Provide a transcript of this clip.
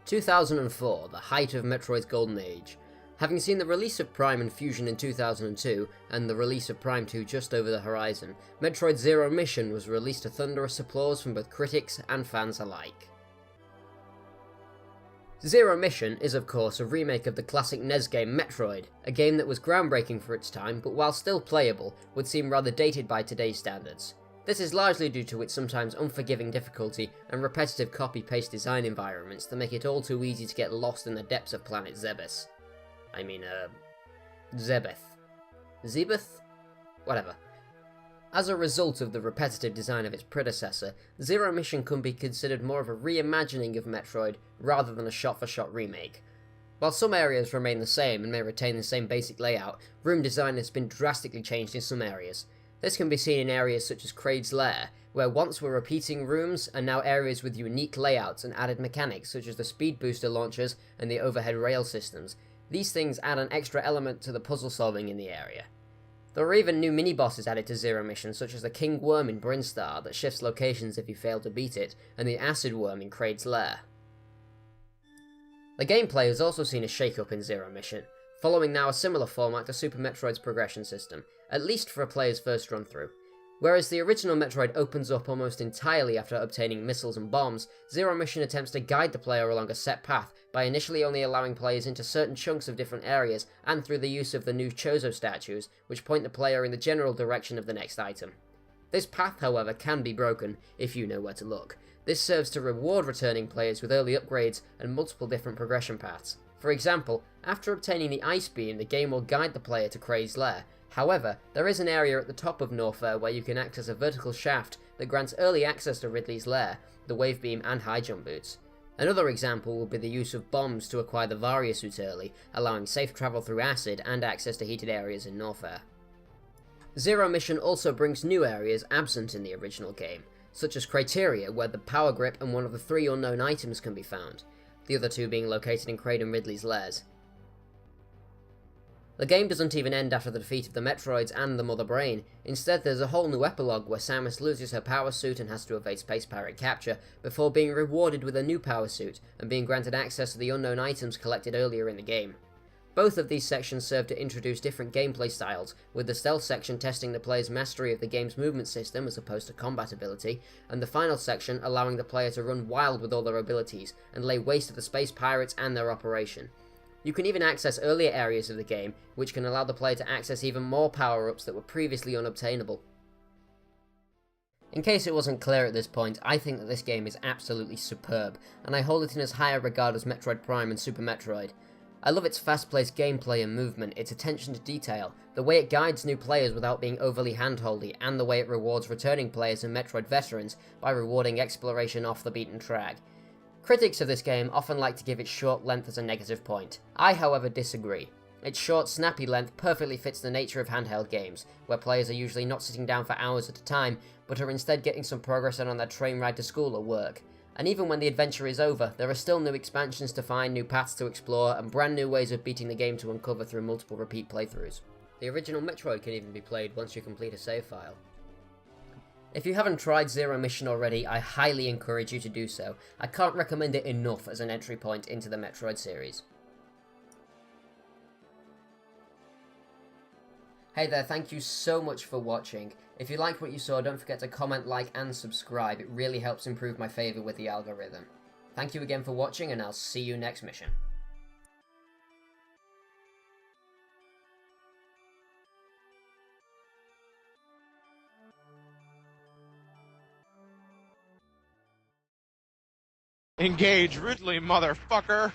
2004, the height of Metroid's golden age. Having seen the release of Prime and Fusion in 2002, and the release of Prime 2 just over the horizon, Metroid Zero Mission was released to thunderous applause from both critics and fans alike. Zero Mission is of course a remake of the classic NES game Metroid, a game that was groundbreaking for its time, but while still playable, would seem rather dated by today's standards. This is largely due to its sometimes unforgiving difficulty and repetitive copy-paste design environments that make it all too easy to get lost in the depths of planet Zebes. Zebeth. Zebeth? Whatever. As a result of the repetitive design of its predecessor, Zero Mission can be considered more of a reimagining of Metroid rather than a shot-for-shot remake. While some areas remain the same and may retain the same basic layout, room design has been drastically changed in some areas. This can be seen in areas such as Kraid's Lair, where once were repeating rooms are now areas with unique layouts and added mechanics such as the speed booster launchers and the overhead rail systems. These things add an extra element to the puzzle solving in the area. There are even new mini-bosses added to Zero Mission, such as the King Worm in Brinstar that shifts locations if you fail to beat it, and the Acid Worm in Kraid's Lair. The gameplay has also seen a shake-up in Zero Mission, following now a similar format to Super Metroid's progression system, at least for a player's first run-through. Whereas the original Metroid opens up almost entirely after obtaining missiles and bombs, Zero Mission attempts to guide the player along a set path by initially only allowing players into certain chunks of different areas and through the use of the new Chozo statues, which point the player in the general direction of the next item. This path, however, can be broken if you know where to look. This serves to reward returning players with early upgrades and multiple different progression paths. For example, after obtaining the Ice Beam, the game will guide the player to Kraid's Lair. However, there is an area at the top of Norfair where you can access a vertical shaft that grants early access to Ridley's Lair, the Wave Beam and High Jump Boots. Another example will be the use of bombs to acquire the Varia suit early, allowing safe travel through acid and access to heated areas in Norfair. Zero Mission also brings new areas absent in the original game, such as Criteria, where the Power Grip and one of the 3 unknown items can be found, the other 2 being located in Kraid and Ridley's lairs. The game doesn't even end after the defeat of the Metroids and the Mother Brain. Instead, there's a whole new epilogue where Samus loses her power suit and has to evade Space Pirate capture, before being rewarded with a new power suit and being granted access to the unknown items collected earlier in the game. Both of these sections serve to introduce different gameplay styles, with the stealth section testing the player's mastery of the game's movement system as opposed to combat ability, and the final section allowing the player to run wild with all their abilities and lay waste to the Space Pirates and their operation. You can even access earlier areas of the game, which can allow the player to access even more power-ups that were previously unobtainable. In case it wasn't clear at this point, I think that this game is absolutely superb, and I hold it in as high a regard as Metroid Prime and Super Metroid. I love its fast-paced gameplay and movement, its attention to detail, the way it guides new players without being overly handholdy, and the way it rewards returning players and Metroid veterans by rewarding exploration off the beaten track. Critics of this game often like to give its short length as a negative point. I, however, disagree. Its short, snappy length perfectly fits the nature of handheld games, where players are usually not sitting down for hours at a time, but are instead getting some progress on their train ride to school or work. And even when the adventure is over, there are still new expansions to find, new paths to explore, and brand new ways of beating the game to uncover through multiple repeat playthroughs. The original Metroid can even be played once you complete a save file. If you haven't tried Zero Mission already, I highly encourage you to do so. I can't recommend it enough as an entry point into the Metroid series. Hey there, thank you so much for watching. If you liked what you saw, don't forget to comment, like, and subscribe. It really helps improve my favour with the algorithm. Thank you again for watching, and I'll see you next mission. Engage Ridley, motherfucker!